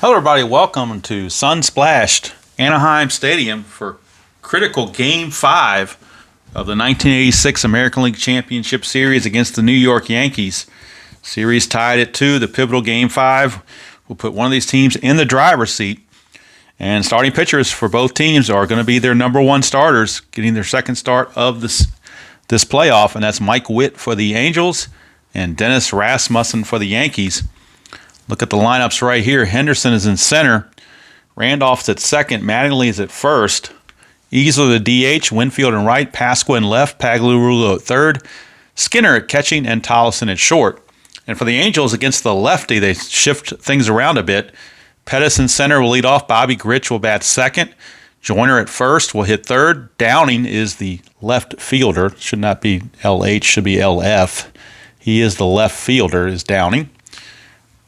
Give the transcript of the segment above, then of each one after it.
Hello everybody, welcome to sun-splashed Anaheim Stadium for critical Game 5 of the 1986 American League Championship Series against the New York Yankees. Series tied at 2, the pivotal Game 5 will put one of these teams in the driver's seat. And starting pitchers for both teams are going to be their number one starters, getting their second start of this playoff, and that's Mike Witt for the Angels and Dennis Rasmussen for the Yankees. Look at the lineups right here. Henderson is in center. Randolph's at second. Mattingly is at first. Easler the DH. Winfield in right. Pasqua in left. Pagliarulo at third. Skinner at catching and Tollefson at short. And for the Angels against the lefty, they shift things around a bit. Pettis in center will lead off. Bobby Grich will bat second. Joyner at first will hit third. Downing is the left fielder. Should not be LH, should be LF. He is the left fielder, is Downing.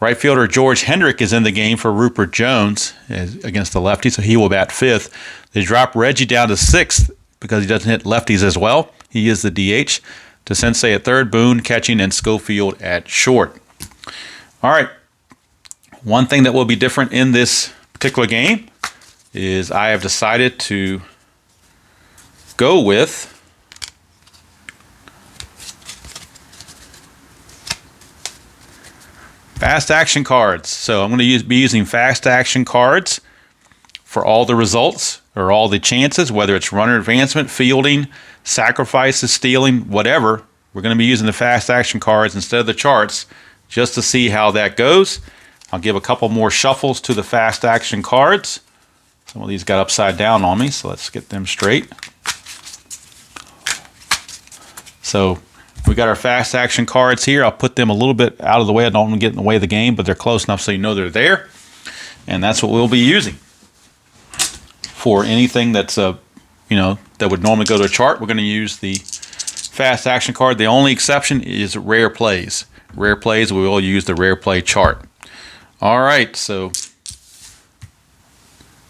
Right fielder George Hendrick is in the game for Rupert Jones against the lefty, so he will bat fifth. They drop Reggie down to sixth because he doesn't hit lefties as well. He is the DH. To Sensei at third, Boone catching, and Schofield at short. All right. One thing that will be different in this particular game is I have decided to go with fast action cards. So I'm going to be using fast action cards for all the results or all the chances, whether it's runner advancement, fielding, sacrifices, stealing, whatever. We're going to be using the fast action cards instead of the charts just to see how that goes. I'll give a couple more shuffles to the fast action cards. Some of these got upside down on me, so let's get them straight. So we got our fast action cards here. I'll put them a little bit out of the way. I don't want to get in the way of the game, but they're close enough so you know they're there. And that's what we'll be using for anything that's that would normally go to a chart. We're going to use the fast action card. The only exception is rare plays. Rare plays, we will use the rare play chart. All right, so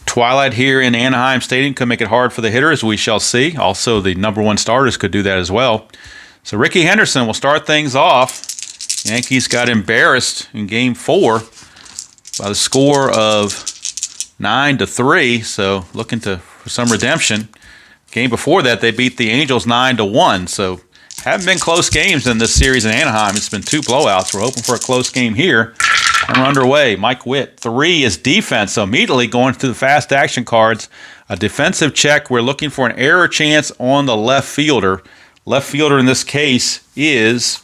twilight here in Anaheim Stadium could make it hard for the hitters. We shall see. Also, the number one starters could do that as well. So Ricky Henderson will start things off. Yankees got embarrassed in Game 4 by the score of 9-3, so looking for some redemption. Game before that, they beat the Angels 9-1, so haven't been close games in this series in Anaheim. It's been 2 blowouts. We're hoping for a close game here. And we're underway. Mike Witt. 3 is defense, so immediately going to the fast action cards. A defensive check. We're looking for an error chance on the left fielder. Left fielder in this case is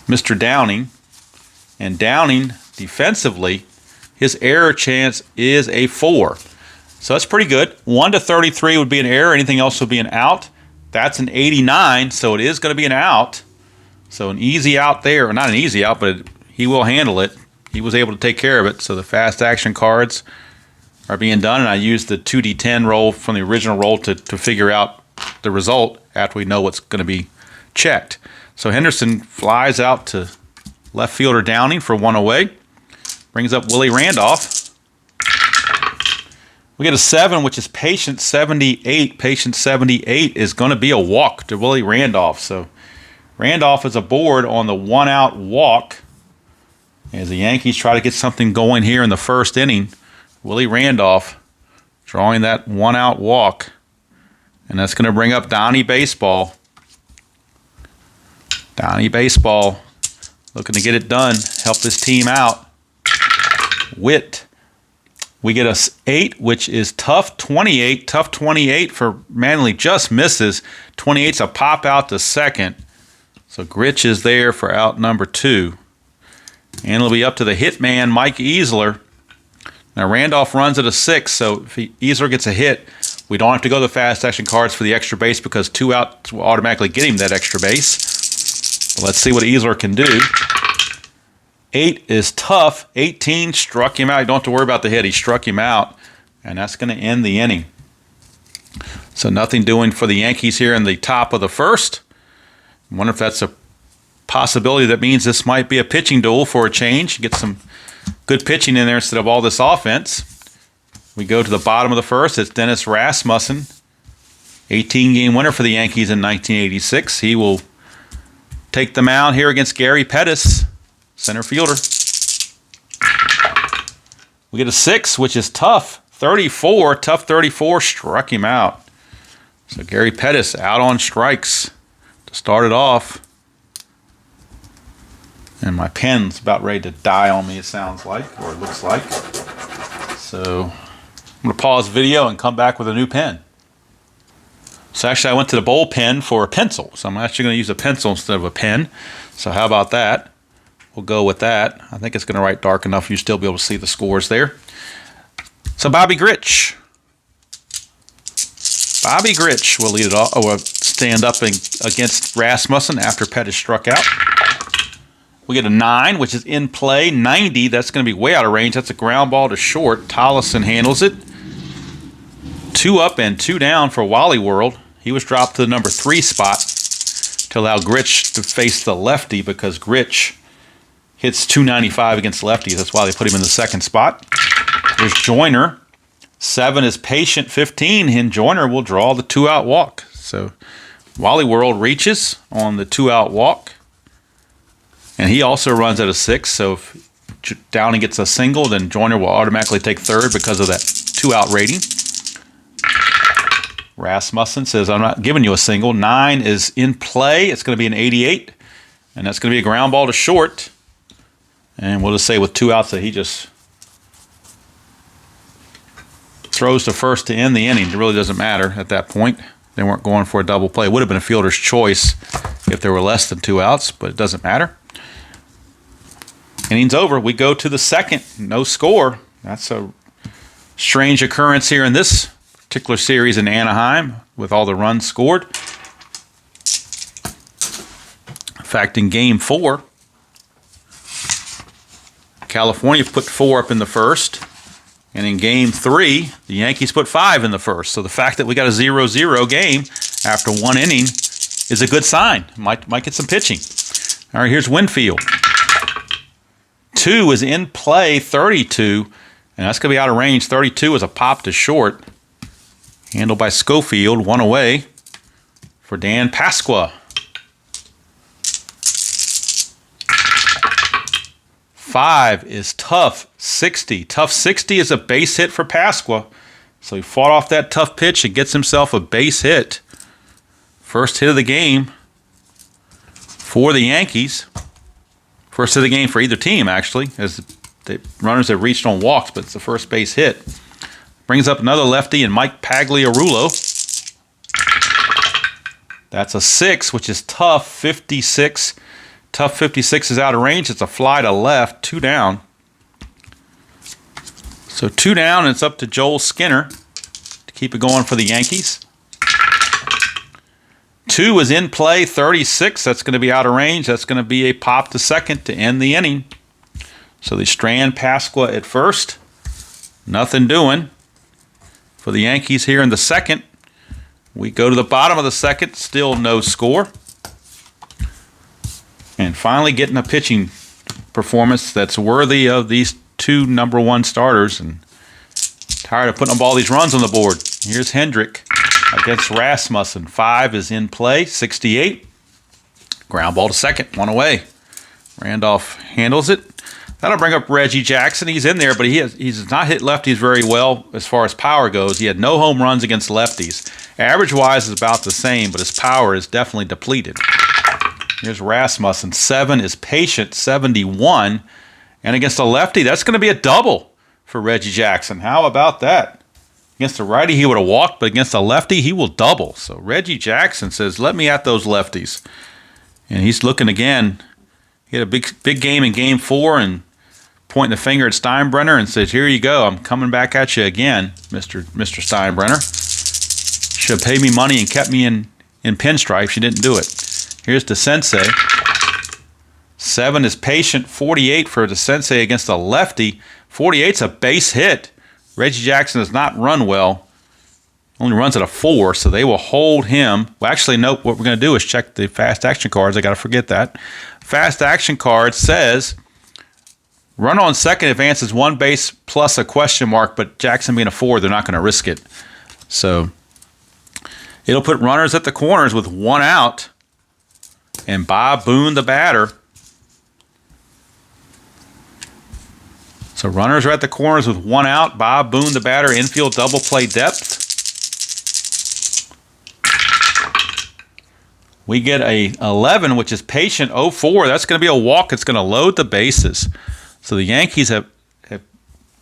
Mr. Downing. And Downing, defensively, his error chance is a 4. So that's pretty good. 1-33 would be an error. Anything else would be an out. That's an 89, so it is going to be an out. So an easy out there. Or not an easy out, but he will handle it. He was able to take care of it. So the fast action cards are being done, and I used the 2D10 roll from the original roll to figure out the result after we know what's going to be checked. So Henderson flies out to left fielder Downing for 1 away. Brings up Willie Randolph. We get a 7, which is patient 78. Patient 78 is going to be a walk to Willie Randolph. So Randolph is aboard on the 1-out walk as the Yankees try to get something going here in the first inning. Willie Randolph drawing that 1-out walk. And that's going to bring up Donnie Baseball. Donnie Baseball looking to get it done, help this team out. Witt. We get a 8, which is tough 28. Tough 28 for Mattingly just misses. 28's a pop out to second. So Grich is there for out number 2. And it'll be up to the hitman, Mike Easler. Now Randolph runs at a 6, so if Easler gets a hit, we don't have to go to the fast action cards for the extra base because 2 outs will automatically get him that extra base. But let's see what Easler can do. 8 is tough. 18 struck him out. You don't have to worry about the hit. He struck him out, and that's going to end the inning. So nothing doing for the Yankees here in the top of the first. I wonder if that's a possibility. That means this might be a pitching duel for a change. Get some good pitching in there instead of all this offense. We go to the bottom of the first. It's Dennis Rasmussen, 18-game winner for the Yankees in 1986. He will take the mound here against Gary Pettis, center fielder. We get a 6, which is tough. 34, tough 34, struck him out. So Gary Pettis out on strikes to start it off. And my pen's about ready to die on me, it sounds like, or it looks like. So I'm going to pause the video and come back with a new pen. So actually I went to the bowl pen for a pencil. So I'm actually going to use a pencil instead of a pen. So how about that? We'll go with that. I think it's going to write dark enough you'll still be able to see the scores there. So Bobby Grich. Bobby Grich will lead it off, or stand up against Rasmussen after Pettis struck out. We get a 9, which is in play. 90, that's going to be way out of range. That's a ground ball to short. Tollison handles it. 2 up and 2 down for Wally World. He was dropped to the number 3 spot to allow Grich to face the lefty because Grich hits 295 against lefties. That's why they put him in the 2nd spot. There's Joyner. 7 is patient. 15, and Joyner will draw the 2-out walk. So Wally World reaches on the 2-out walk. And he also runs at a 6, so if Downing gets a single, then Joyner will automatically take 3rd because of that 2-out rating. Rasmussen says, I'm not giving you a single. 9 is in play. It's going to be an 88, and that's going to be a ground ball to short. And we'll just say with 2 outs that he just throws to first to end the inning. It really doesn't matter at that point. They weren't going for a double play. It would have been a fielder's choice if there were less than 2 outs, but it doesn't matter. Inning's over. We go to the 2nd. No score. That's a strange occurrence here in this particular series in Anaheim with all the runs scored. In fact, in Game 4, California put 4 up in the first. And in Game 3, the Yankees put 5 in the first. So the fact that we got a 0-0 game after 1 inning is a good sign. Might get some pitching. All right, here's Winfield. 2 is in play, 32, and that's going to be out of range. 32 is a pop to short. Handled by Schofield, 1 away for Dan Pasqua. 5 is tough 60. Tough 60 is a base hit for Pasqua. So he fought off that tough pitch and gets himself a base hit. First hit of the game for the Yankees. First hit of the game for either team, actually, as the runners have reached on walks, but it's the first base hit. Brings up another lefty in Mike Pagliarulo. That's a 6, which is tough 56. Tough 56 is out of range. It's a fly to left, 2 down. So 2 down, and it's up to Joel Skinner to keep it going for the Yankees. 2 is in play, 36. That's going to be out of range. That's going to be a pop to second to end the inning. So they strand Pasqua at first. Nothing doing for the Yankees here in the 2nd. We go to the bottom of the 2nd. Still no score. And finally getting a pitching performance that's worthy of these 2 number 1 starters. And tired of putting up all these runs on the board. Here's Hendrick against Rasmussen. 5 is in play, 68. Ground ball to second, 1 away. Randolph handles it. That'll bring up Reggie Jackson. He's in there, but he's not hit lefties very well as far as power goes. He had no home runs against lefties. Average-wise is about the same, but his power is definitely depleted. Here's Rasmussen. 7 is patient, 71. And against a lefty, that's going to be a double for Reggie Jackson. How about that? Against a righty, he would have walked, but against a lefty, he will double. So Reggie Jackson says, let me at those lefties. And he's looking again. He had a big game in Game 4 and pointing the finger at Steinbrenner and says, here you go. I'm coming back at you again, Mr. Steinbrenner. Should have paid me money and kept me in pinstripes. You didn't do it. Here's DeSensei. 7 is patient. 48 for DeSensei against a lefty. 48's a base hit. Reggie Jackson does not run well. Only runs at a 4, so they will hold him. Well, actually, nope. What we're going to do is check the fast action cards. I got to forget that. Fast action card says run on second advances 1 base plus a question mark, but Jackson being a 4, they're not going to risk it. So it'll put runners at the corners with 1 out, and Bob Boone, the batter, So runners are at the corners with 1 out. Bob Boone, the batter, infield double play depth. We get a 11, which is patient 0-4. That's going to be a walk. It's going to load the bases. So the Yankees have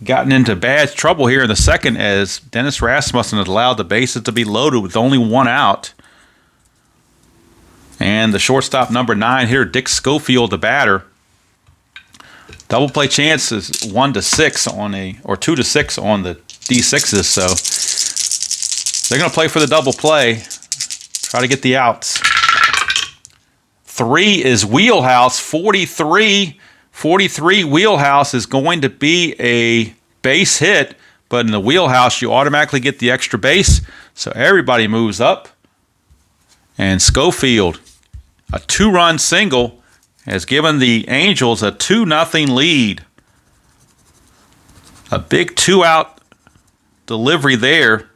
gotten into bad trouble here in the second as Dennis Rasmussen has allowed the bases to be loaded with only 1 out. And the shortstop number 9 here, Dick Schofield, the batter. Double play chance is 1-6 on or 2-6 on the D6s. So they're going to play for the double play. Try to get the outs. 3 is Wheelhouse. 43 Wheelhouse is going to be a base hit, but in the Wheelhouse you automatically get the extra base, so everybody moves up. And Schofield, a 2-run single, has given the Angels a 2-0 lead. A big 2-out delivery there.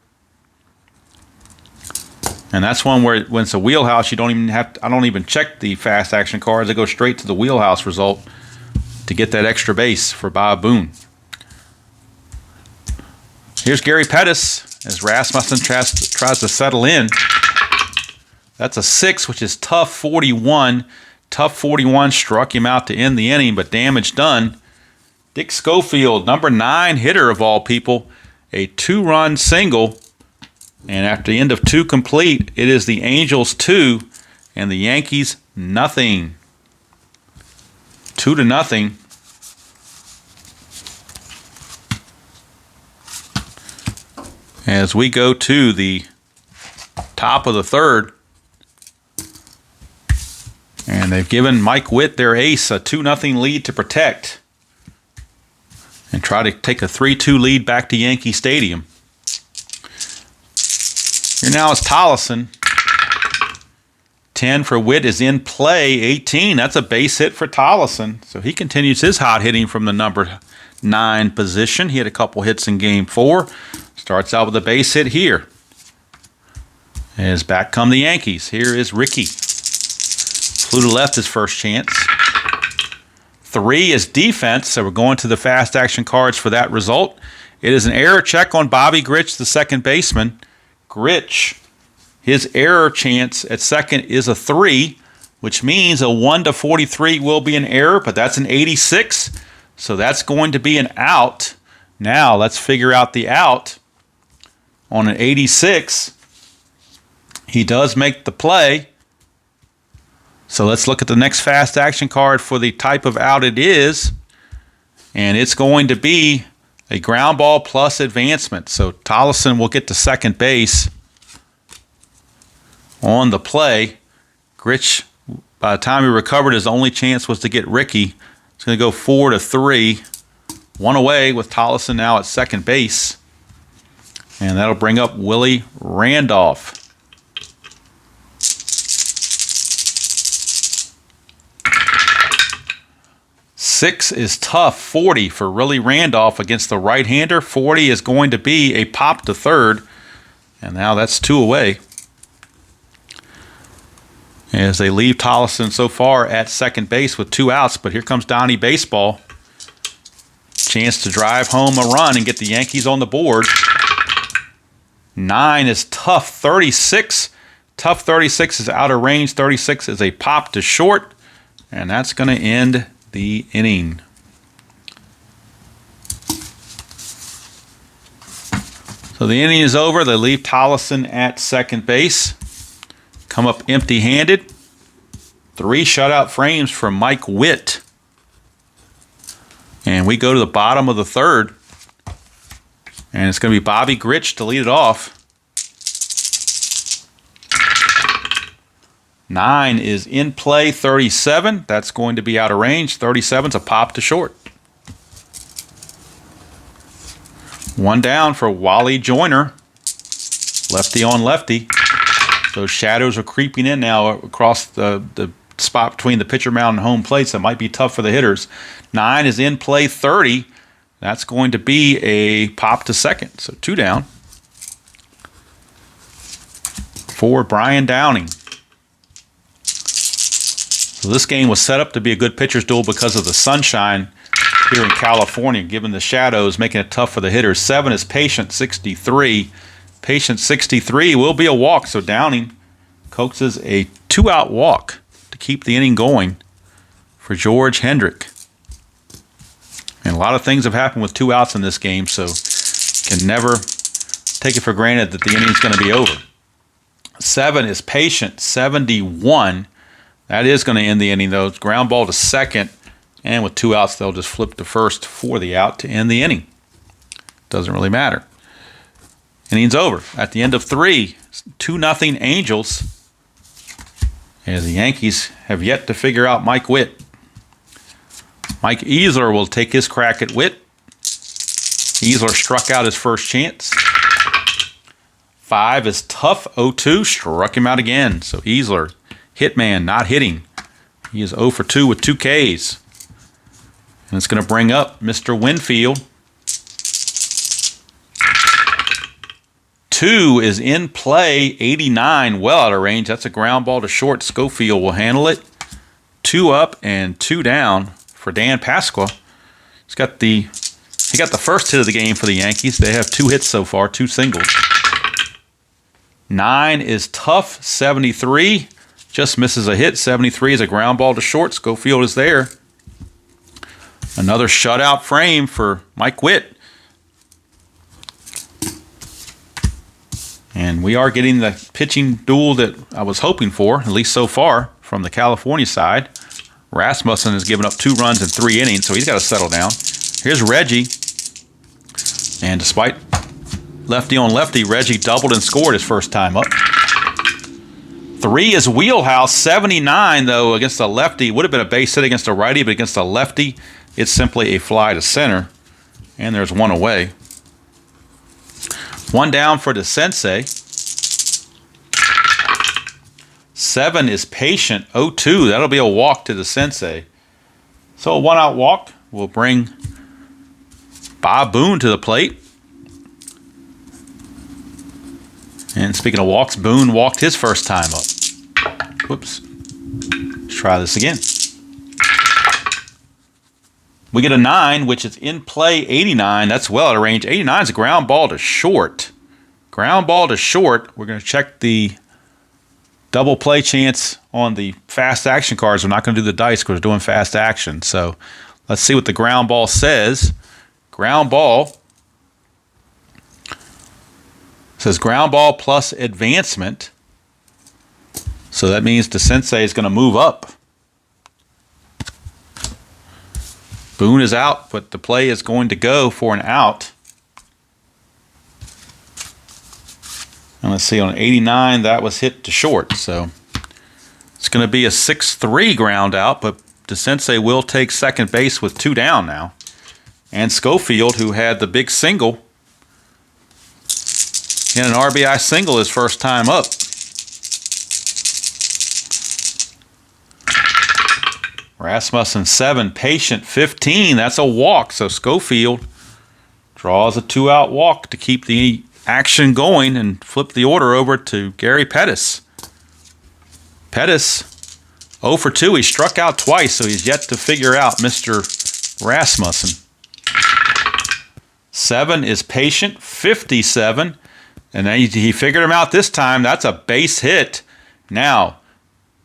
And that's one where when it's a Wheelhouse, you don't even I don't even check the fast action cards. I go straight to the Wheelhouse result to get that extra base for Bob Boone. Here's Gary Pettis as Rasmussen tries to settle in. That's a 6, which is tough 41. Tough 41 struck him out to end the inning, but damage done. Dick Schofield, number 9 hitter of all people, a 2-run single. And after the end of 2 complete, it is the Angels 2 and the Yankees nothing. 2-0. As we go to the top of the third. And they've given Mike Witt, their ace, a 2-0 lead to protect. And try to take a 3-2 lead back to Yankee Stadium. Here now is Tollison. 10 for Witt is in play. 18, that's a base hit for Tollison. So he continues his hot hitting from the number 9 position. He had a couple hits in Game 4. Starts out with a base hit here. As back come the Yankees. Here is Ricky. Flew to left his first chance. 3 is defense, so we're going to the fast action cards for that result. It is an error check on Bobby Grich, the second baseman. Grich, his error chance at second is a 3, which means a 1-43 will be an error, but that's an 86, so that's going to be an out. Now let's figure out the out. On an 86, he does make the play. So let's look at the next fast action card for the type of out it is. And it's going to be a ground ball plus advancement. So Tollison will get to second base on the play. Grich, by the time he recovered, his only chance was to get Ricky. It's going to go 4-3. 1 away with Tollison now at second base. And that'll bring up Willie Randolph. Six is tough, 40 for Willie Randolph against the right-hander. 40 is going to be a pop to third. And now that's 2 away. As they leave Tollison so far at second base with 2 outs. But here comes Donnie Baseball. Chance to drive home a run and get the Yankees on the board. 9 is tough, 36. Tough 36 is out of range. 36 is a pop to short. And that's going to end the inning. So the inning is over. They leave Tollison at second base. Come up empty-handed. 3 shutout frames for Mike Witt. And we go to the bottom of the third. And it's going to be Bobby Grich to lead it off. 9 is in play, 37. That's going to be out of range. 37's a pop to short. 1 down for Wally Joyner. Lefty on lefty. Those shadows are creeping in now across the spot between the pitcher mound and home plates. That might be tough for the hitters. 9 is in play, 30. That's going to be a pop to second. So 2 down. For Brian Downing. So this game was set up to be a good pitcher's duel because of the sunshine here in California, given the shadows, making it tough for the hitters. 7 is Patient 63. Patient 63 will be a walk, so Downing coaxes a 2-out walk to keep the inning going for George Hendrick. And a lot of things have happened with 2 outs in this game, so can never take it for granted that the inning's going to be over. 7 is Patient 71. That is going to end the inning, though. Ground ball to second, and with 2 outs, they'll just flip to first for the out to end the inning. Doesn't really matter. Inning's over. At the end of 3, 2-0 Angels, as the Yankees have yet to figure out Mike Witt. Mike Easler will take his crack at Witt. Easler struck out his first chance. 5 is Tough 0-2, struck him out again. So Easler, hitman, not hitting. He is 0 for 2 with 2 Ks. And it's going to bring up Mr. Winfield. 2 is in play, 89, well out of range. That's a ground ball to short. Schofield will handle it. 2 up and 2 down for Dan Pasqua. He got the first hit of the game for the Yankees. They have 2 hits so far, 2 singles. 9 is Tough 73. Just misses a hit. 73 is a ground ball to short. Schofield is there. Another shutout frame for Mike Witt. And we are getting the pitching duel that I was hoping for, at least so far, from the California side. Rasmussen has given up 2 runs in 3 innings, so he's got to settle down. Here's Reggie. And despite lefty on lefty, Reggie doubled and scored his first time up. 3 is Wheelhouse, 79, though, against a lefty. Would have been a base hit against a righty, but against a lefty, it's simply a fly to center. And there's 1 away. 1 down for the Sensei. 7 is Patient 0-2. That'll be a walk to the Sensei. So a 1-out walk will bring Bob Boone to the plate. And speaking of walks, Boone walked his first time up. Whoops. Let's try this again. We get a 9, which is in play, 89. That's well out of range. 89 is a ground ball to short. Ground ball to short. We're going to check the double play chance on the fast action cards. We're not going to do the dice because we're doing fast action. So let's see what the ground ball says. Ground ball says ground ball plus advancement. So that means the Sensei is going to move up. Boone is out, but the play is going to go for an out. And let's see, on 89, that was hit to short. So it's going to be a 6-3 ground out, but the Sensei will take second base with 2 down now. And Schofield, who had the big single, in an RBI single his first time up. Rasmussen 7, Patient 15. That's a walk. So Schofield draws a 2-out walk to keep the action going and flip the order over to Gary Pettis. Pettis 0 for 2. He struck out twice, so he's yet to figure out Mr. Rasmussen. 7 is Patient 57. And then he figured him out this time. That's a base hit. Now,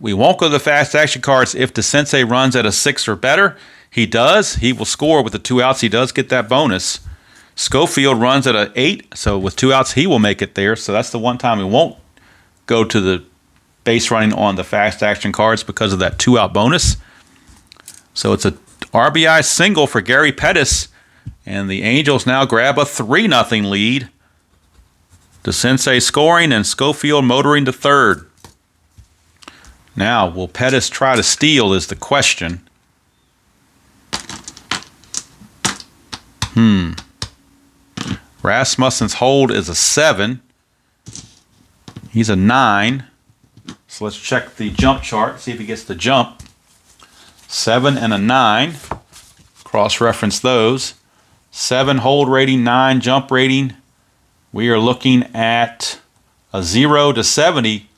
we won't go to the fast action cards if the Sensei runs at a 6 or better. He does. He will score with the 2 outs. He does get that bonus. Schofield runs at an 8, so with 2 outs, he will make it there. So that's the one time we won't go to the base running on the fast action cards because of that 2-out bonus. So it's a RBI single for Gary Pettis, and the Angels now grab a 3-0 lead. The Sensei scoring and Schofield motoring to third. Now, will Pettis try to steal is the question. Rasmussen's hold is a 7. He's a 9. So let's check the jump chart, see if he gets the jump. 7 and a 9. Cross-reference those. 7 hold rating, 9 jump rating. We are looking at a 0 to 70.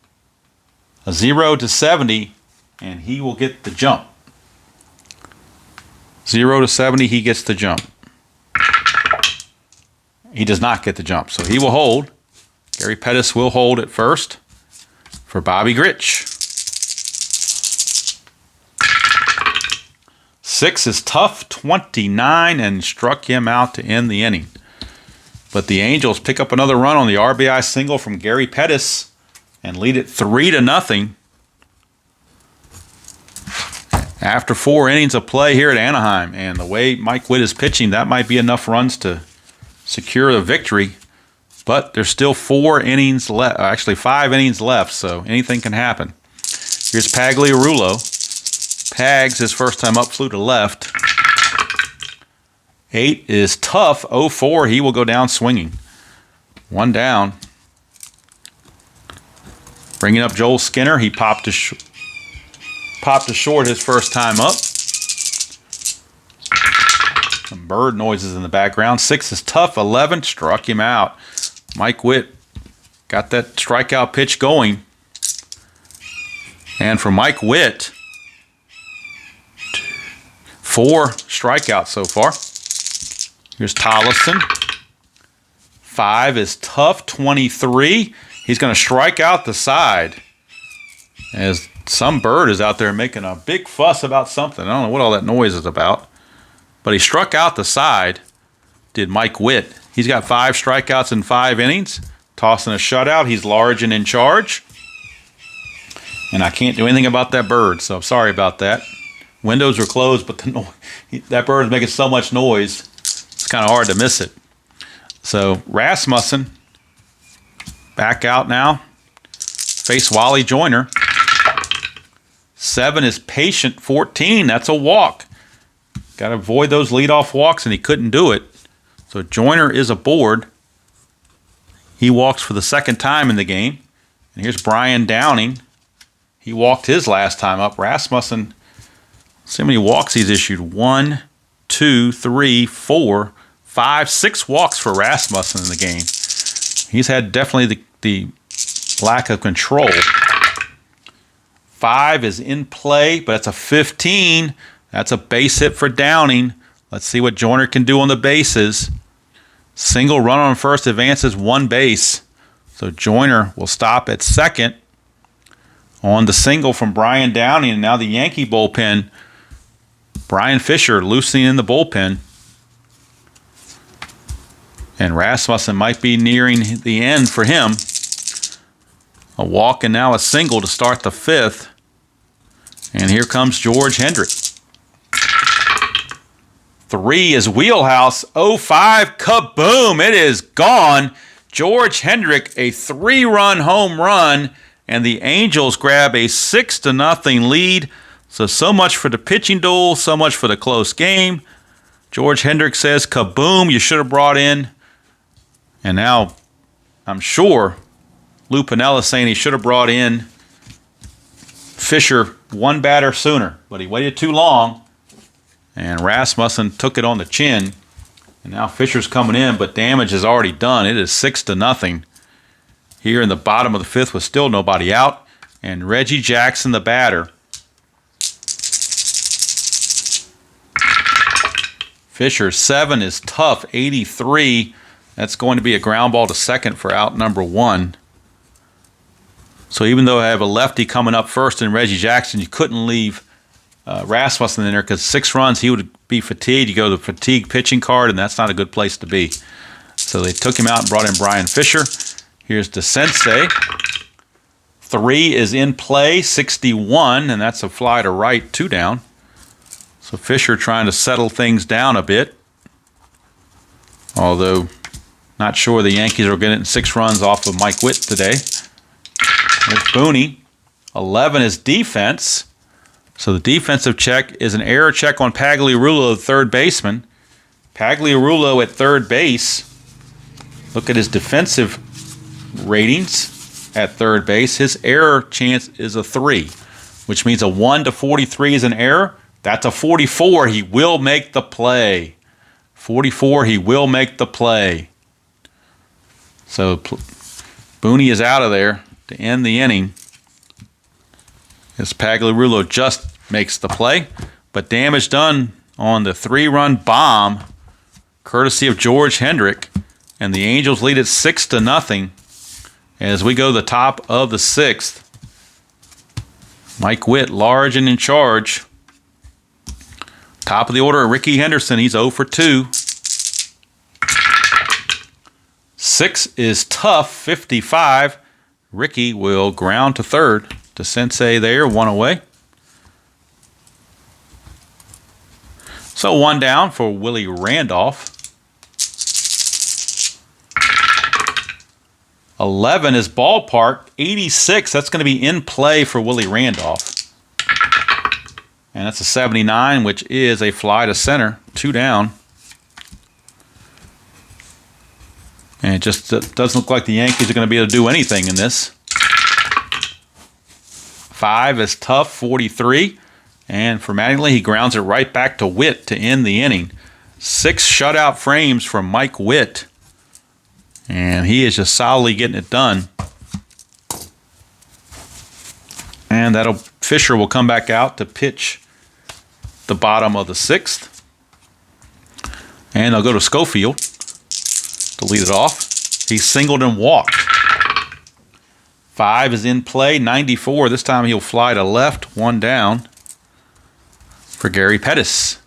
A 0 to 70, and he will get the jump. 0 to 70, he gets the jump. He does not get the jump, so he will hold. Gary Pettis will hold at first for Bobby Grich. 6 is tough, 29, and struck him out to end the inning. But the Angels pick up another run on the RBI single from Gary Pettis and lead it 3 to nothing. After 4 innings of play here at Anaheim, and the way Mike Witt is pitching, that might be enough runs to secure the victory. But there's still 4 innings left, actually 5 innings left, so anything can happen. Here's Pagliarulo. Pags, his first time up, flew to left. 8 is tough, 0-4. He will go down swinging. 1 down. Bringing up Joel Skinner. He popped to short his first time up. Some bird noises in the background. 6 is tough, 11. Struck him out. Mike Witt got that strikeout pitch going. And for Mike Witt, 4 strikeouts so far. Here's Tollefson. 5 is tough, 23. He's going to strike out the side as some bird is out there making a big fuss about something. I don't know what all that noise is about. But he struck out the side, did Mike Witt. He's got 5 strikeouts in 5 innings, tossing a shutout. He's large and in charge. And I can't do anything about that bird, so I'm sorry about that. Windows are closed, but that bird is making so much noise, it's kind of hard to miss it. So Rasmussen back out now. Face Wally Joyner. 7 is patient. 14, that's a walk. Got to avoid those leadoff walks, and he couldn't do it. So Joyner is aboard. He walks for the second time in the game. And here's Brian Downing. He walked his last time up. Rasmussen, see how many walks he's issued. 1, 2, 3, 4, 5, 6 walks for Rasmussen in the game. He's had definitely the lack of control. 5 is in play, but it's a 15. That's a base hit for Downing. Let's see what Joyner can do on the bases. Single run on first, advances 1 base. So Joyner will stop at second on the single from Brian Downing. And now the Yankee bullpen, Brian Fisher loosening in the bullpen. And Rasmussen might be nearing the end for him. A walk and now a single to start the 5th. And here comes George Hendrick. 3 is wheelhouse. 0-5, kaboom! It is gone. George Hendrick, a 3-run home run, and the Angels grab a 6-0 lead. So much for the pitching duel, so much for the close game. George Hendrick says, kaboom, you should have brought in. And now, I'm sure Lou Piniella saying he should have brought in Fisher 1 batter sooner, but he waited too long. And Rasmussen took it on the chin. And now Fisher's coming in, but damage is already done. It is 6-0 here in the bottom of the 5th with still nobody out. And Reggie Jackson, the batter. Fisher, 7 is tough, 83. That's going to be a ground ball to second for out number 1. So even though I have a lefty coming up first in Reggie Jackson, you couldn't leave Rasmussen in there because 6 runs, he would be fatigued. You go to the fatigue pitching card, and that's not a good place to be. So they took him out and brought in Brian Fisher. Here's DeSensei. 3 is in play, 61, and that's a fly to right, 2 down. So Fisher trying to settle things down a bit. Although, not sure the Yankees are getting 6 runs off of Mike Witt today. There's Booney. 11 is defense. So the defensive check is an error check on Pagliarulo, the third baseman. Pagliarulo at third base. Look at his defensive ratings at third base. His error chance is a 3, which means a 1 to 43 is an error. That's a 44. He will make the play. 44, he will make the play. So Booney is out of there to end the inning. As Pagliarulo just makes the play, but damage done on the 3-run bomb, courtesy of George Hendrick. And the Angels lead it 6-0 as we go to the top of the 6th. Mike Witt, large and in charge. Top of the order, Ricky Henderson. He's 0 for 2. 6 is tough, 55. Ricky will ground to third. To Sensei there, 1 away. So 1 down for Willie Randolph. 11 is ballpark. 86, that's going to be in play for Willie Randolph. And that's a 79, which is a fly to center. 2 down. And it just doesn't look like the Yankees are going to be able to do anything in this. 5 is tough, 43. And for Mattingly, he grounds it right back to Witt to end the inning. 6 shutout frames from Mike Witt. And he is just solidly getting it done. And Fisher will come back out to pitch the bottom of the 6th. And they'll go to Schofield to lead it off. He singled and walked. 5 is in play, 94. This time he'll fly to left, 1 down for Gary Pettis.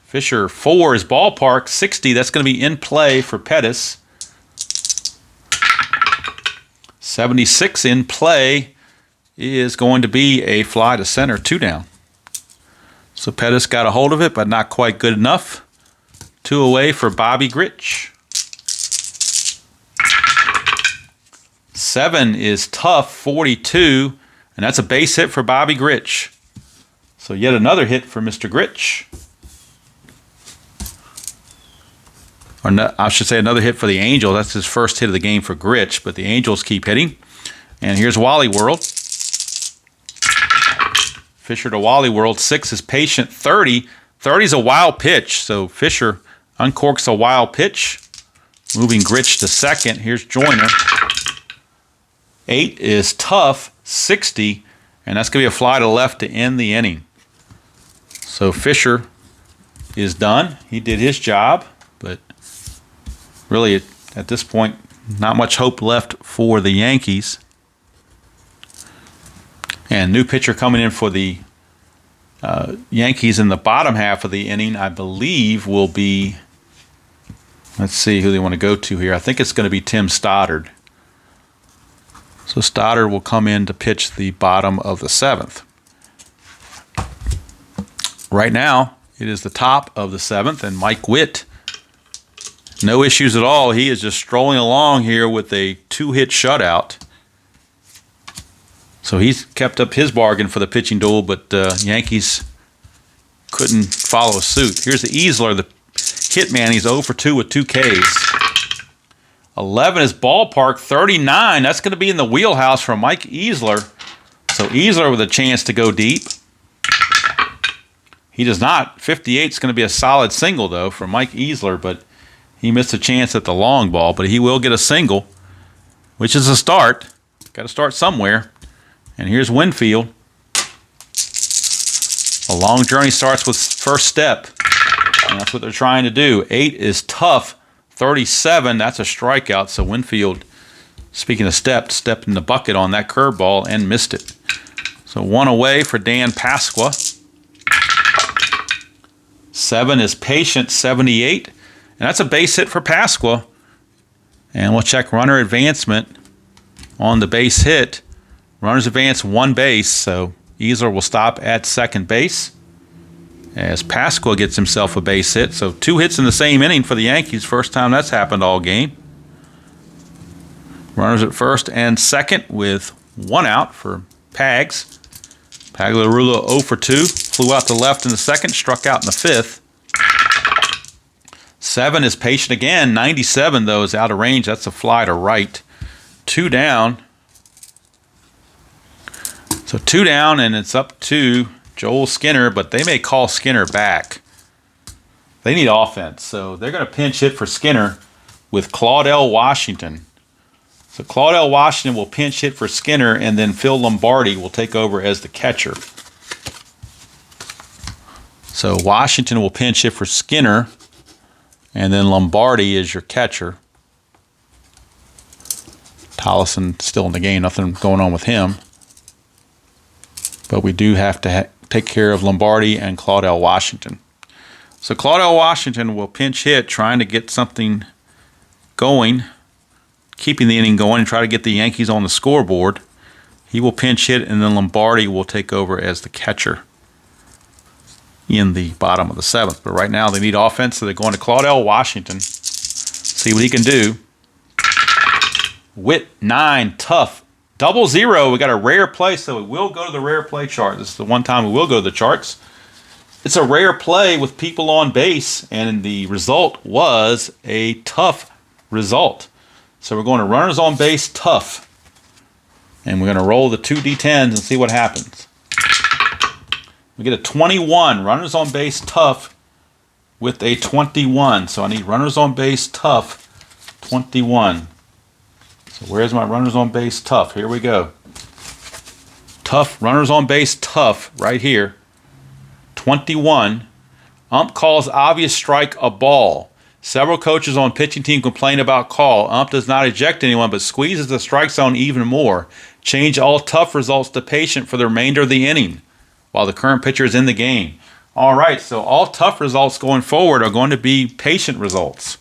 Fisher, 4 is ballpark, 60. That's going to be in play for Pettis. 76 in play is going to be a fly to center, 2 down. So Pettis got a hold of it, but not quite good enough. 2 away for Bobby Grich. 7 is tough, 42. And that's a base hit for Bobby Grich. So yet another hit for Mr. Grich. Or no, I should say another hit for the Angels. That's his first hit of the game for Grich, but the Angels keep hitting. And here's Wally World. Fisher to Wally World. 6 is patient. 30. 30 is a wild pitch. So Fisher uncorks a wild pitch. Moving Grich to second. Here's Joyner. 8 is tough. 60. And that's going to be a fly to left to end the inning. So Fisher is done. He did his job. But really, at this point, not much hope left for the Yankees. And new pitcher coming in for the Yankees in the bottom half of the inning, I believe, will be, let's see who they want to go to here. I think it's going to be Tim Stoddard. So Stoddard will come in to pitch the bottom of the 7th. Right now, it is the top of the 7th, and Mike Witt, no issues at all. He is just strolling along here with a 2-hit shutout. So he's kept up his bargain for the pitching duel, but Yankees couldn't follow suit. Here's the Easler, the hitman. He's 0 for 2 with 2 Ks. 11 is ballpark. 39, that's going to be in the wheelhouse for Mike Easler. So Easler with a chance to go deep. He does not. 58 is going to be a solid single, though, for Mike Easler, but he missed a chance at the long ball. But he will get a single, which is a start. Got to start somewhere. And here's Winfield. A long journey starts with first step, and that's what they're trying to do. 8 is tough. 37, that's a strikeout. So Winfield, speaking of stepped in the bucket on that curveball and missed it. So 1 away for Dan Pasqua. 7 is patient, 78. And that's a base hit for Pasqua. And we'll check runner advancement on the base hit. Runners advance 1 base, so Easler will stop at second base as Pasqua gets himself a base hit. So 2 hits in the same inning for the Yankees. First time that's happened all game. Runners at first and second with 1 out for Pags. Pagliarulo 0 for 2. Flew out to left in the second, struck out in the 5th. 7 is patient again. 97, though, is out of range. That's a fly to right. 2 down. So 2 down, and it's up to Joel Skinner, but they may call Skinner back. They need offense, so they're going to pinch hit for Skinner with Claudell Washington. So Claudell Washington will pinch hit for Skinner, and then Phil Lombardi will take over as the catcher. So Washington will pinch hit for Skinner, and then Lombardi is your catcher. Tollison still in the game, nothing going on with him. But we do have to take care of Lombardi and Claudell Washington. So Claudell Washington will pinch hit, trying to get something going, keeping the inning going and try to get the Yankees on the scoreboard. He will pinch hit, and then Lombardi will take over as the catcher in the bottom of the 7th. But right now they need offense, so they're going to Claudell Washington. See what he can do. Witt, 9, tough. 0-0. We got a rare play, so we will go to the rare play chart. This is the one time we will go to the charts. It's a rare play with people on base, and the result was a tough result. So we're going to runners on base, tough. And we're going to roll the 2 D10s and see what happens. We get a 21, runners on base, tough, with a 21. So I need runners on base, tough, 21. So where's my runners on base, tough? Here we go. Tough, runners on base, tough, right here. 21. Ump calls obvious strike a ball. Several coaches on pitching team complain about call. Ump does not eject anyone, but squeezes the strike zone even more. Change all tough results to patient for the remainder of the inning while the current pitcher is in the game. All right, so all tough results going forward are going to be patient results.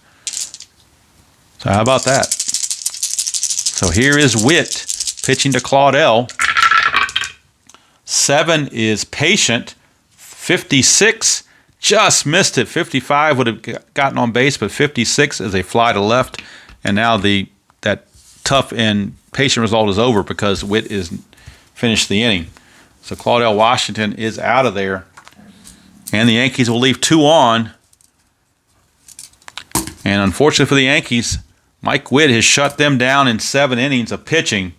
So how about that? So here is Witt pitching to Claudell. 7 is patient. 56, just missed it. 55 would have gotten on base, but 56 is a fly to left. And now that tough and patient result is over because Witt is finished the inning. So Claudell Washington is out of there. And the Yankees will leave 2 on. And unfortunately for the Yankees, Mike Witt has shut them down in 7 innings of pitching.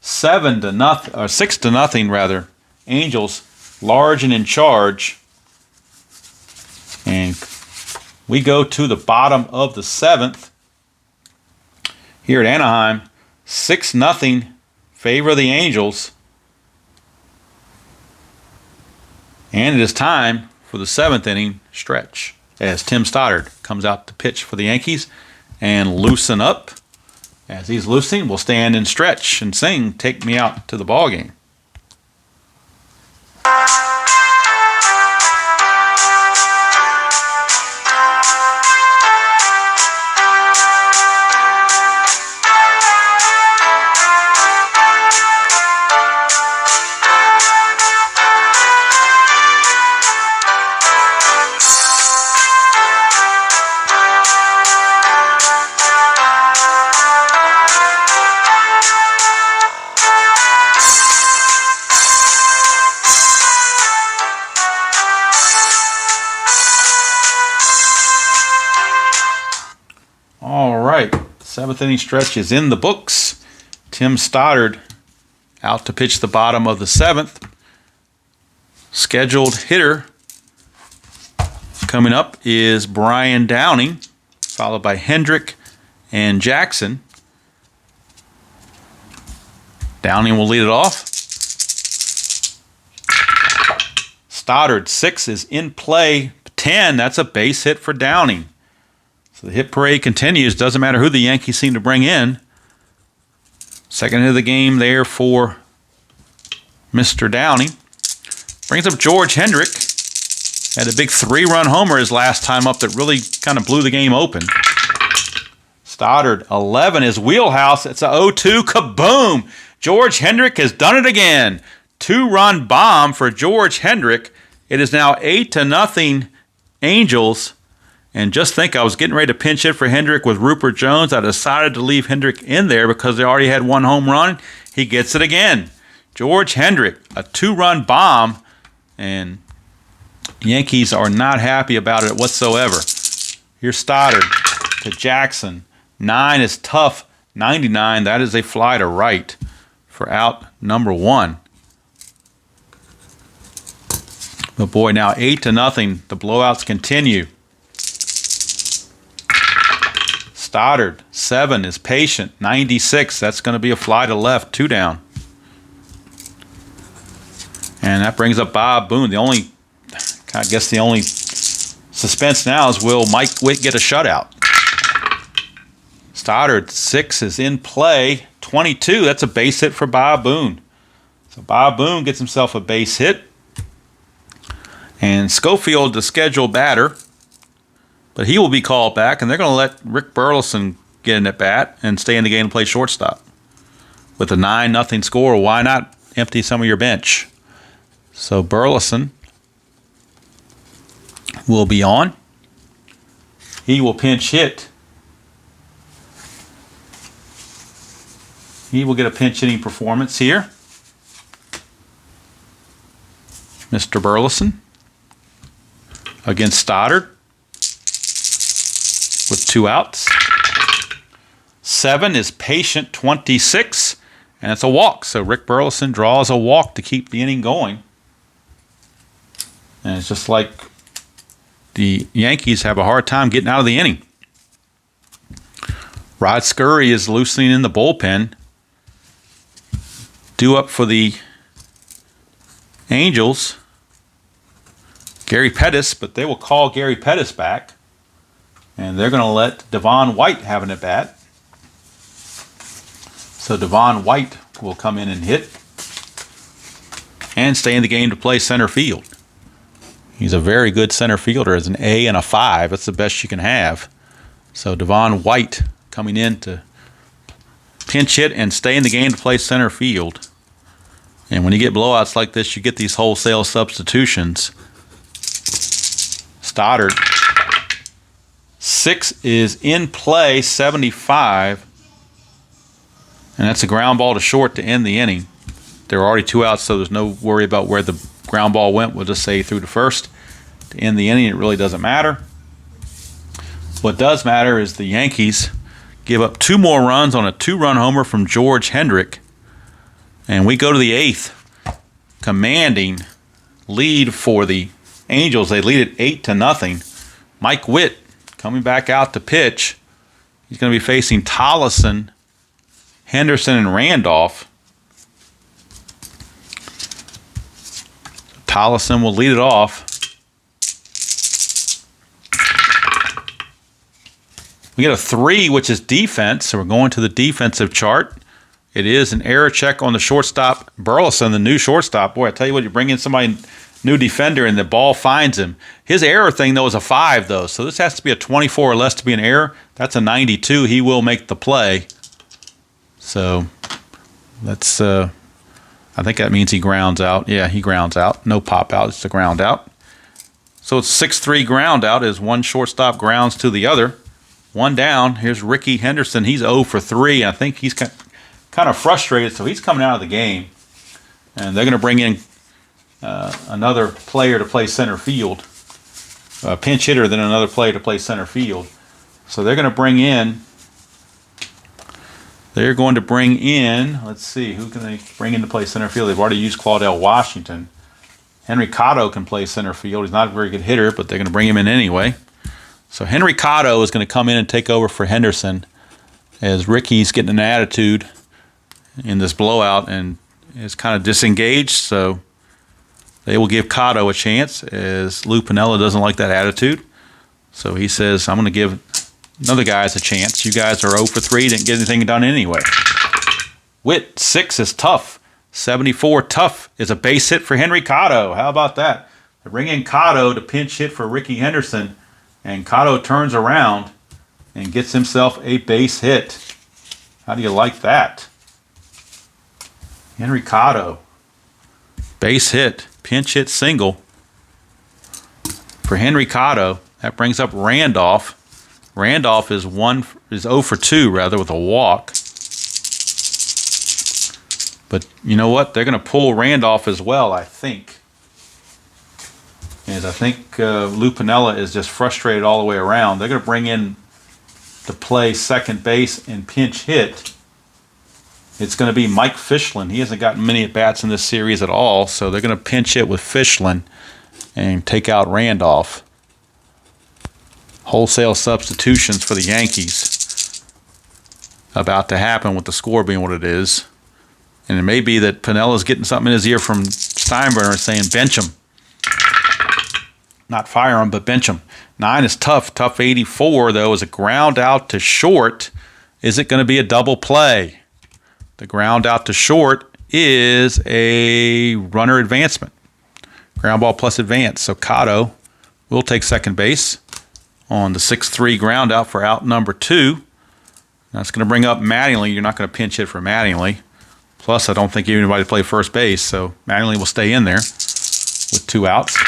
6-0 rather. Angels large and in charge. And we go to the bottom of the 7th. Here at Anaheim, 6-0 favor of the Angels. And it is time for the 7th inning stretch as Tim Stoddard comes out to pitch for the Yankees and loosen up. As he's loosening, we'll stand and stretch and sing "Take Me Out to the Ball Game." All right, 7th inning stretch is in the books. Tim Stoddard out to pitch the bottom of the 7th. Scheduled hitter coming up is Brian Downing, followed by Hendrick and Jackson. Downing will lead it off. Stoddard, 6 is in play. 10, that's a base hit for Downing. So the hit parade continues. Doesn't matter who the Yankees seem to bring in. Second hit of the game there for Mr. Downing. Brings up George Hendrick. Had a big 3-run homer his last time up that really kind of blew the game open. Stoddard, 11 is wheelhouse. It's a 0-2. Kaboom! George Hendrick has done it again. 2-run bomb for George Hendrick. It is now 8-0 Angels. And just think, I was getting ready to pinch hit for Hendrick with Rupert Jones. I decided to leave Hendrick in there because they already had 1 home run. He gets it again. George Hendrick, a 2-run bomb. And Yankees are not happy about it whatsoever. Here's Stoddard to Jackson. 9 is tough. 99, that is a fly to right for out number 1. But boy, now 8-0. The blowouts continue. Stoddard, 7 is patient. 96, that's going to be a fly to left, 2 down. And that brings up Bob Boone. The only I guess the only suspense now is, will Mike Witt get a shutout? Stoddard, 6 is in play. 22, that's a base hit for Bob Boone. So Bob Boone gets himself a base hit. And Schofield, the scheduled batter, but he will be called back, and they're going to let Rick Burleson get in at bat and stay in the game and play shortstop. With a 9-0 score, why not empty some of your bench? So Burleson will be on. He will pinch hit. He will get a pinch hitting performance here. Mr. Burleson against Stoddard with 2 outs. 7 is patient, 26, and it's a walk. So Rick Burleson draws a walk to keep the inning going. And it's just like the Yankees have a hard time getting out of the inning. Rod Scurry is loosening in the bullpen. Due up for the Angels, Gary Pettis, but they will call Gary Pettis back. And they're going to let Devon White have an at-bat. So Devon White will come in and hit and stay in the game to play center field. He's a very good center fielder as an A and a 5. That's the best you can have. So Devon White coming in to pinch hit and stay in the game to play center field. And when you get blowouts like this, you get these wholesale substitutions. Stoddard, 6 is in play, 75. And that's a ground ball to short to end the inning. There are already 2 outs, so there's no worry about where the ground ball went. We'll just say through to first. To end the inning, it really doesn't matter. What does matter is the Yankees give up 2 more runs on a 2-run homer from George Hendrick. And we go to the 8th, commanding lead for the Angels. They lead it 8-0. Mike Witt coming back out to pitch. He's going to be facing Tollison, Henderson, and Randolph. Tollison will lead it off. We get a 3, which is defense, so we're going to the defensive chart. It is an error check on the shortstop, Burleson, the new shortstop. Boy, I tell you what, you bring in somebody, new defender, and the ball finds him. His error thing, though, is a 5, though, so this has to be a 24 or less to be an error. That's a 92. He will make the play. So that's, I think that means he grounds out. Yeah, he grounds out. No pop out, it's a ground out. So it's 6-3 ground out as one shortstop grounds to the other. 1 down. Here's Ricky Henderson. He's 0 for 3. I think he's kind of frustrated, so he's coming out of the game. And they're going to bring in another player to play center field. A pinch hitter, then another player to play center field. So they're going to bring in, let's see, who can they bring in to play center field? They've already used Claudell Washington. Henry Cotto can play center field. He's not a very good hitter, but they're going to bring him in anyway. So Henry Cotto is going to come in and take over for Henderson as Ricky's getting an attitude in this blowout and is kind of disengaged. So they will give Cotto a chance as Lou Piniella doesn't like that attitude. So he says, I'm going to give another guys a chance. You guys are 0 for 3, didn't get anything done anyway. Witt, 6 is tough. 74 tough is a base hit for Henry Cotto. How about that? They bring in Cotto to pinch hit for Ricky Henderson. And Cotto turns around and gets himself a base hit. How do you like that? Henry Cotto, base hit, pinch hit single for Henry Cotto. That brings up Randolph. Randolph is 0 for 2 rather with a walk. But you know what? They're going to pull Randolph as well, I think. And I think Lou Piniella is just frustrated all the way around. They're going to bring in to play second base and pinch hit. It's going to be Mike Fischlin. He hasn't gotten many at-bats in this series at all, so they're going to pinch hit with Fischlin and take out Randolph. Wholesale substitutions for the Yankees about to happen with the score being what it is. And it may be that Pinella's getting something in his ear from Steinbrenner saying, bench him. not fire him, but bench him. 9 is tough. Tough 84, though, is a ground out to short. Is it going to be a double play? The ground out to short is a runner advancement. Ground ball plus advance. So Cotto will take second base on the 6-3 ground out for out number 2. That's going to bring up Mattingly. You're not going to pinch hit for Mattingly. Plus, I don't think anybody play first base, so Mattingly will stay in there with 2 outs.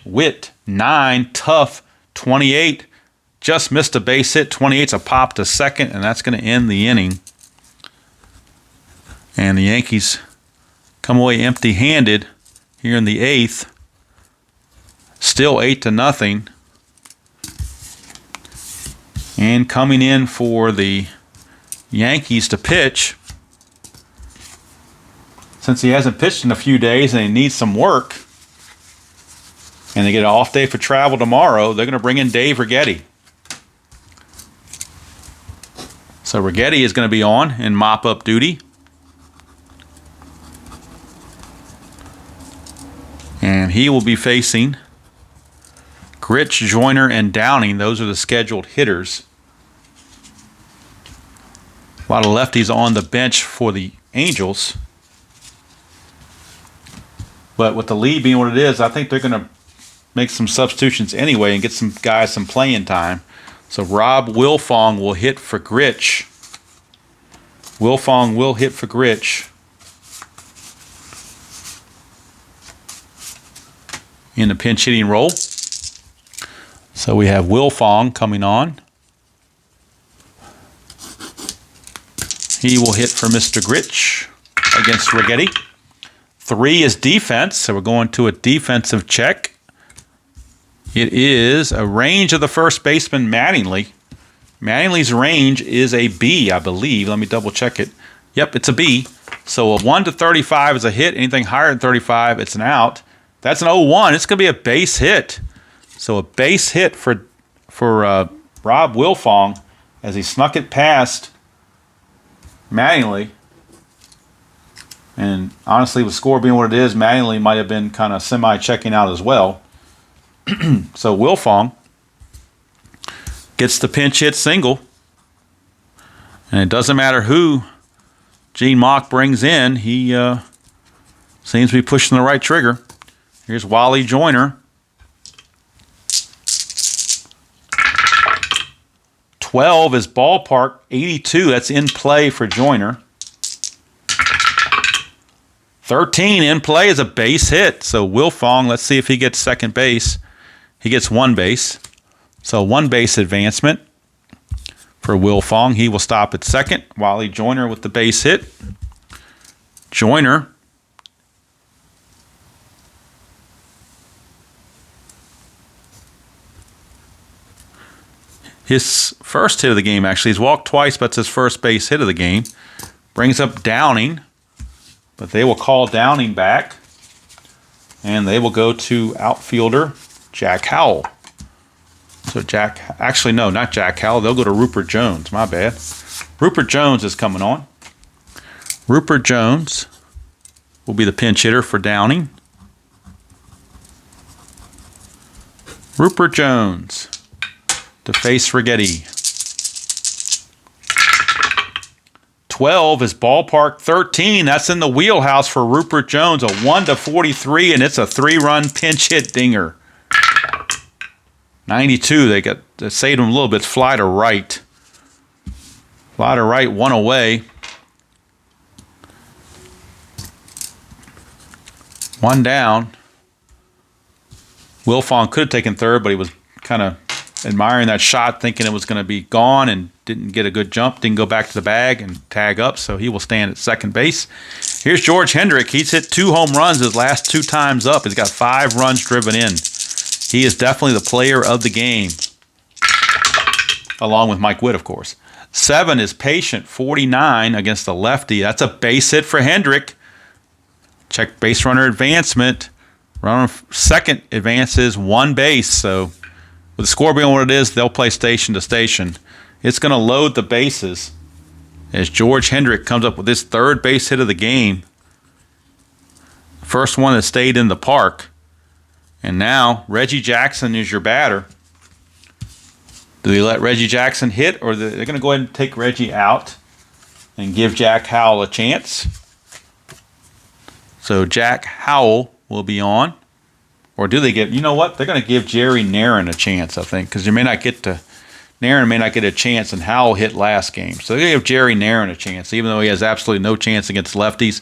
Witt, 9, tough, 28. Just missed a base hit. 28's a pop to second, and that's going to end the inning. And the Yankees come away empty-handed here in the 8th. Still 8-0. And coming in for the Yankees to pitch, since he hasn't pitched in a few days and he needs some work, and they get an off day for travel tomorrow, they're going to bring in Dave Righetti. So Righetti is going to be on in mop-up duty. And he will be facing Gritch, Joyner, and Downing. Those are the scheduled hitters. A lot of lefties on the bench for the Angels. But with the lead being what it is, I think they're going to make some substitutions anyway and get some guys some playing time. So Rob Wilfong will hit for Gritch. Wilfong will hit for Gritch. In the pinch hitting role. So we have Wilfong coming on. He will hit for Mr. Gritch against Righetti. 3 is defense, so we're going to a defensive check. It is a range of the first baseman, Mattingly. Mattingly's range is a B, I believe. Let me double check it. Yep, it's a B. So a 1 to 35 is a hit. Anything higher than 35, it's an out. That's an 0-1. It's going to be a base hit. So a base hit for Rob Wilfong as he snuck it past Mattingly. And honestly, with score being what it is, Mattingly might have been kind of semi-checking out as well. So Wilfong gets the pinch hit single. And it doesn't matter who Gene Mauch brings in. He seems to be pushing the right trigger. Here's Wally Joyner. 12 is ballpark. 82, that's in play for Joyner. 13 in play is a base hit. So Wilfong, let's see if he gets second base. He gets 1 base. So 1 base advancement for Wilfong. He will stop at second. Wally Joyner with the base hit. Joyner his first hit of the game, actually. He's walked twice, but it's his first base hit of the game. Brings up Downing, but they will call Downing back, and they will go to outfielder Jack Howell. So not Jack Howell. They'll go to Rupert Jones. My bad. Rupert Jones is coming on. Rupert Jones will be the pinch hitter for Downing. Rupert Jones to face Righetti. 12 is ballpark. 13, that's in the wheelhouse for Rupert Jones. A 1 to 43, and it's a 3-run pinch hit dinger. 92, they saved him a little bit. Fly to right. Fly to right, 1 away. 1 down. Wilfong could have taken third, but he was kind of admiring that shot, thinking it was going to be gone, and didn't get a good jump, didn't go back to the bag and tag up, so he will stand at second base. Here's George Hendrick. He's hit 2 home runs his last 2 times up. He's got 5 runs driven in. He is definitely the player of the game, along with Mike Witt, of course. 7 is patient, 49 against the lefty. That's a base hit for Hendrick. Check base runner advancement. Runner second advances 1 base, so with the score being what it is, they'll play station to station. It's going to load the bases as George Hendrick comes up with his 3rd base hit of the game. First one that stayed in the park. And now Reggie Jackson is your batter. Do they let Reggie Jackson hit, or they're going to go ahead and take Reggie out and give Jack Howell a chance? So Jack Howell will be on. Or do they give, you know what? They're going to give Jerry Narron a chance, I think, because Narron may not get a chance, and Howell hit last game. So they're going to give Jerry Narron a chance. Even though he has absolutely no chance against lefties,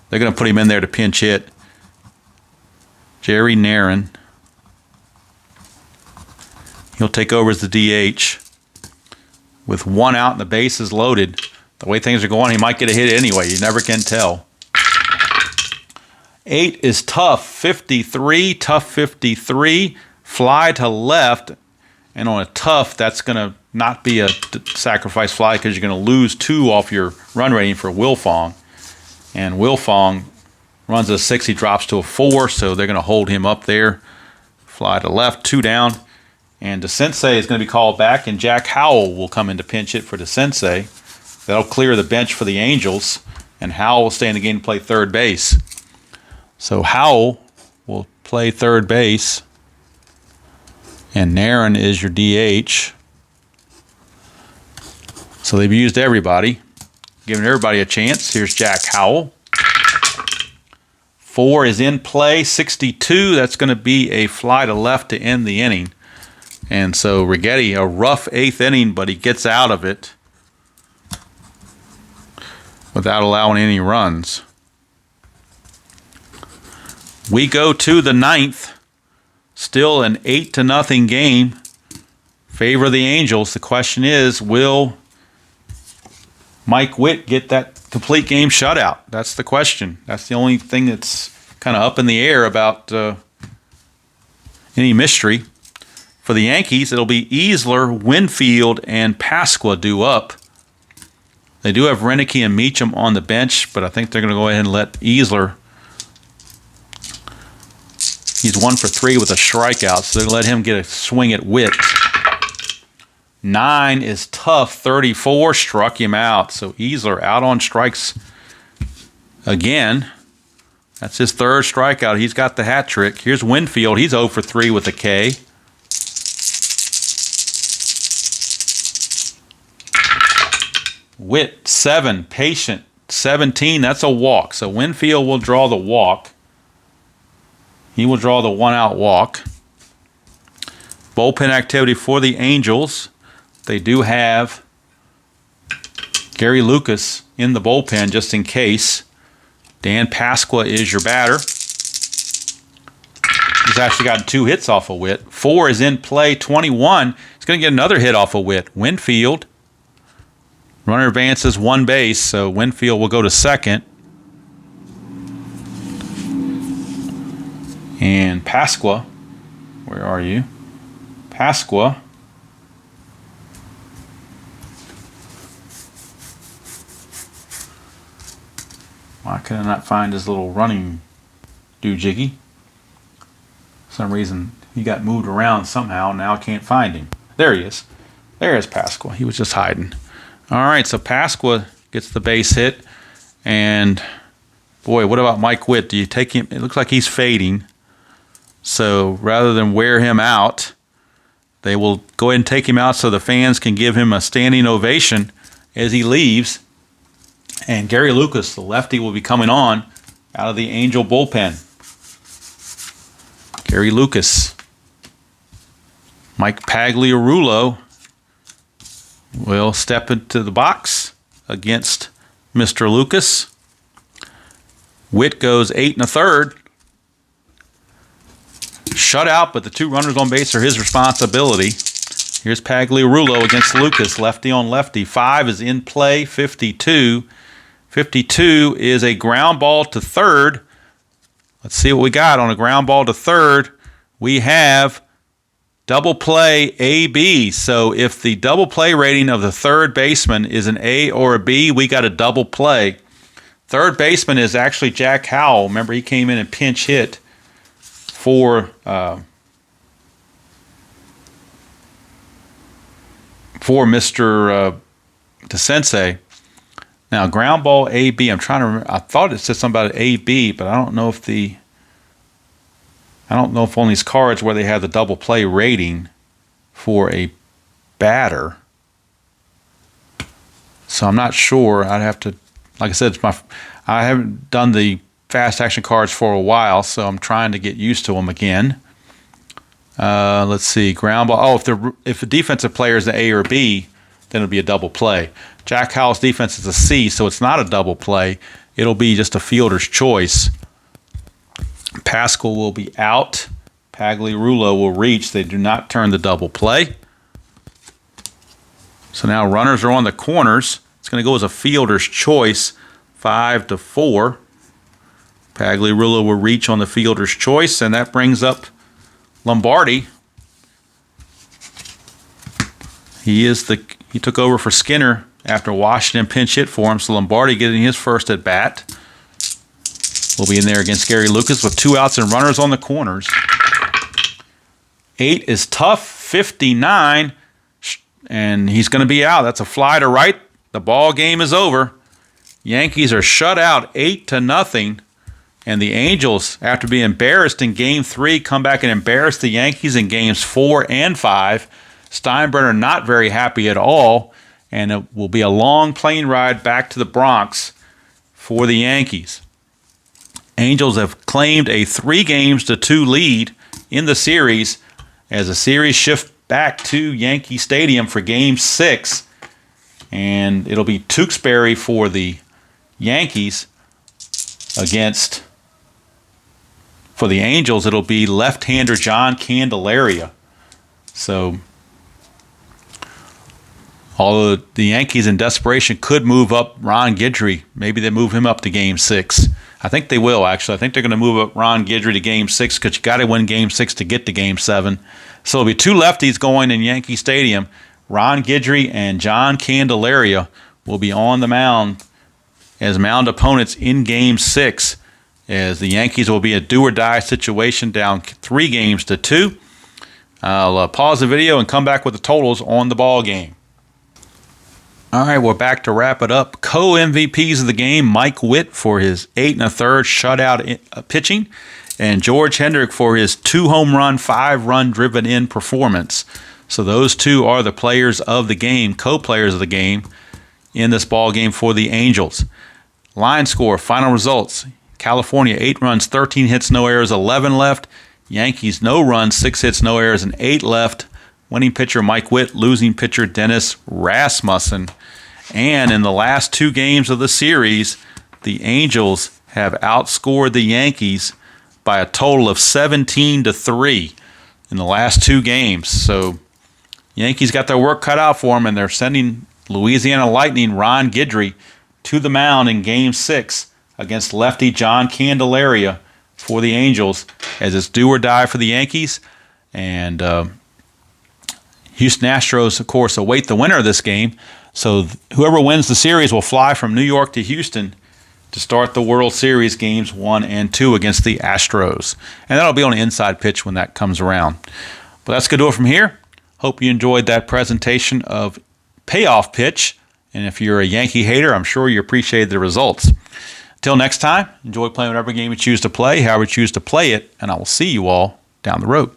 they're going to put him in there to pinch hit. Jerry Narron. He'll take over as the DH. With one out and the bases loaded, the way things are going, he might get a hit anyway. You never can tell. 8 is tough 53, tough 53, fly to left, and on a tough, that's going to not be a sacrifice fly because you're going to lose 2 off your run rating for Wilfong. And Wilfong runs a 6, he drops to a 4, so they're going to hold him up there. Fly to left, 2 down, and the Sensei is going to be called back, and Jack Howell will come in to pinch hit for the Sensei. That'll clear the bench for the Angels, and Howell will stay in the game to play third base. So Howell will play third base, and Narron is your DH. So they've used everybody, giving everybody a chance. Here's Jack Howell. 4 is in play, 62. That's going to be a fly to left to end the inning. And so Righetti, a rough 8th inning, but he gets out of it without allowing any runs. We go to the 9th, still an 8-0 game, favor of the Angels. The question is, will Mike Witt get that complete game shutout? That's the question. That's the only thing that's kind of up in the air about any mystery. For the Yankees, it'll be Easler, Winfield, and Pasqua due up. They do have Renicky and Meacham on the bench, but I think they're going to go ahead and let Easler. He's 1 for 3 with a strikeout, so they're going to let him get a swing at Witt. 9 is tough, 34, struck him out. So Easler out on strikes again. That's his 3rd strikeout. He's got the hat trick. Here's Winfield. He's 0 for 3 with a K. Witt, 7, patient, 17. That's a walk. So Winfield will draw the walk. He will draw the 1-out walk. Bullpen activity for the Angels. They do have Gary Lucas in the bullpen just in case. Dan Pasqua is your batter. He's actually gotten 2 hits off of Witt. 4 is in play, 21. He's going to get another hit off of Witt. Winfield. Runner advances 1 base, so Winfield will go to second. And Pasqua, where are you? Pasqua. Why can I not find his little running doojiggy? For some reason, he got moved around somehow. Now I can't find him. There he is. There is Pasqua. He was just hiding. All right, so Pasqua gets the base hit. And, boy, what about Mike Witt? Do you take him? It looks like he's fading. So rather than wear him out, they will go ahead and take him out so the fans can give him a standing ovation as he leaves. And Gary Lucas, the lefty, will be coming on out of the Angel bullpen. Gary Lucas. Mike Pagliarulo will step into the box against Mr. Lucas. Witt goes 8 1/3. Shutout, but the 2 runners on base are his responsibility. Here's Pagliarulo against Lucas, lefty on lefty. 5 is in play, 52. 52 is a ground ball to third. Let's see what we got on a ground ball to third. We have double play AB. So if the double play rating of the third baseman is an A or a B, we got a double play. Third baseman is actually Jack Howell. Remember, he came in and pinch hit for Mr. DeSensei. Now, ground ball AB, I'm trying to remember. I thought it said something about AB, but I don't know if I don't know if on these cards where they have the double play rating for a batter. So I'm not sure. I'd have to, like I said, I haven't done the fast action cards for a while, so I'm trying to get used to them again. Let's see, ground ball. Oh, if the defensive player is an A or B, then it'll be a double play. Jack Howell's defense is a C, so it's not a double play. It'll be just a fielder's choice. Pascal will be out. Pagliarulo will reach. They do not turn the double play. So now runners are on the corners. It's going to go as a fielder's choice, 5-4. Pagliarulo will reach on the fielder's choice, and that brings up Lombardi. He took over for Skinner after Washington pinch hit for him, so Lombardi getting his first at bat. Will be in there against Gary Lucas with 2 outs and runners on the corners. 8 is tough, 59, and he's going to be out. That's a fly to right. The ball game is over. Yankees are shut out 8-0, and the Angels, after being embarrassed in Game 3, come back and embarrass the Yankees in Games 4 and 5. Steinbrenner not very happy at all, and it will be a long plane ride back to the Bronx for the Yankees. Angels have claimed a 3-2 lead in the series as the series shifts back to Yankee Stadium for Game 6. And it'll be Tewksbury for the Yankees for the Angels, it'll be left-hander John Candelaria. So, although the Yankees in desperation could move up Ron Guidry, maybe they move him up to Game 6. I think they will, actually. I think they're going to move up Ron Guidry to Game 6 because you got to win Game 6 to get to Game 7. So it'll be 2 lefties going in Yankee Stadium. Ron Guidry and John Candelaria will be on the mound as mound opponents in Game 6, as the Yankees will be a do-or-die situation down 3-2. I'll pause the video and come back with the totals on the ball game. All right, we're back to wrap it up. Co-MVPs of the game, Mike Witt for his 8 1/3 shutout pitching, and George Hendrick for his 2-home-run, 5-run driven-in performance. So those two are the players of the game, co-players of the game in this ball game for the Angels. Line score, final results. California, 8 runs, 13 hits, no errors, 11 left. Yankees, no runs, 6 hits, no errors, and 8 left. Winning pitcher Mike Witt, losing pitcher Dennis Rasmussen. And in the last 2 games of the series, the Angels have outscored the Yankees by a total of 17-3 in the last 2 games. So Yankees got their work cut out for them, and they're sending Louisiana Lightning Ron Guidry to the mound in Game 6 against lefty John Candelaria for the Angels, as it's do or die for the Yankees. And Houston Astros, of course, await the winner of this game. So whoever wins the series will fly from New York to Houston to start the World Series games 1 and 2 against the Astros. And that'll be on the inside pitch when that comes around. But that's going to do it from here. Hope you enjoyed that presentation of Payoff pitch. And if you're a Yankee hater, I'm sure you appreciated the results. Until next time, enjoy playing whatever game you choose to play, however you choose to play it, and I will see you all down the road.